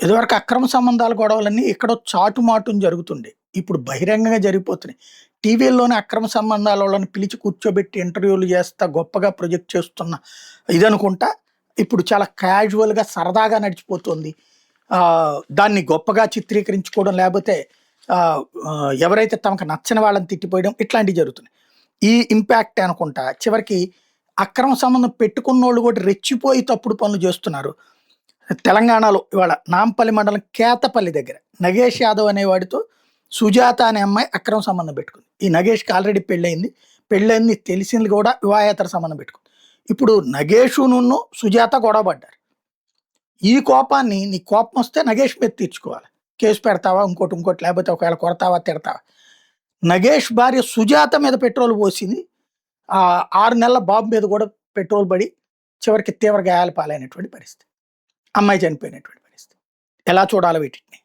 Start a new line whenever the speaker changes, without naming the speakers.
ఇదివరకు అక్రమ సంబంధాల గొడవలన్నీ ఎక్కడో చాటుమాటున జరుగుతుండే. ఇప్పుడు బహిరంగంగా జరిగిపోతున్నాయి. టీవీల్లోనే అక్రమ సంబంధాలోళ్ళని పిలిచి కూర్చోబెట్టి ఇంటర్వ్యూలు చేస్తా గొప్పగా ప్రొజెక్ట్ చేస్తున్న ఇదనుకుంటా ఇప్పుడు చాలా క్యాజువల్‌గా సరదాగా నడిచిపోతుంది. దాన్ని గొప్పగా చిత్రీకరించుకోవడం లేపోతే ఆహ్, ఎవరైతే తమకు నచ్చని వాళ్ళని తిట్టిపోయడం ఇట్లాంటివి జరుగుతున్నాయి. ఈ ఇంపాక్టే అనుకుంటా చివరికి అక్రమ సంబంధం పెట్టుకున్నోళ్ళు కూడా రెచ్చిపోయి తప్పుడు పనులు చేస్తున్నారు. తెలంగాణలో ఇవాళ నాంపల్లి మండలం కేతపల్లి దగ్గర నగేష్ యాదవ్ అనేవాడితో సుజాత అనే అమ్మాయి అక్రమ సంబంధం పెట్టుకుంది. ఈ నగేష్‌కి ఆల్రెడీ పెళ్ళయింది. పెళ్ళయింది తెలిసింది కూడా వివాహేతర సంబంధం పెట్టుకుంది. ఇప్పుడు నగేషునును సుజాత గొడవ పడ్డారు. ఈ కోపాన్ని నీ కోపమొస్తే నగేష్ మీద తీర్చుకోవాలి. కేస్ పెడతావా? ఇంకోటి లేకపోతే ఒకవేళ కొడతావా? తిడతావా? నగేష్ భార్య సుజాత మీద పెట్రోల్ పోసింది. 6 నెలల బాబు మీద కూడా పెట్రోల్ పడి చివరికి తీవ్ర గాయాల పాలైనటువంటి పరిస్థితి. అమ్మాయి చనిపోయినటువంటి పరిస్థితి. ఎలా చూడాలి వీటిని?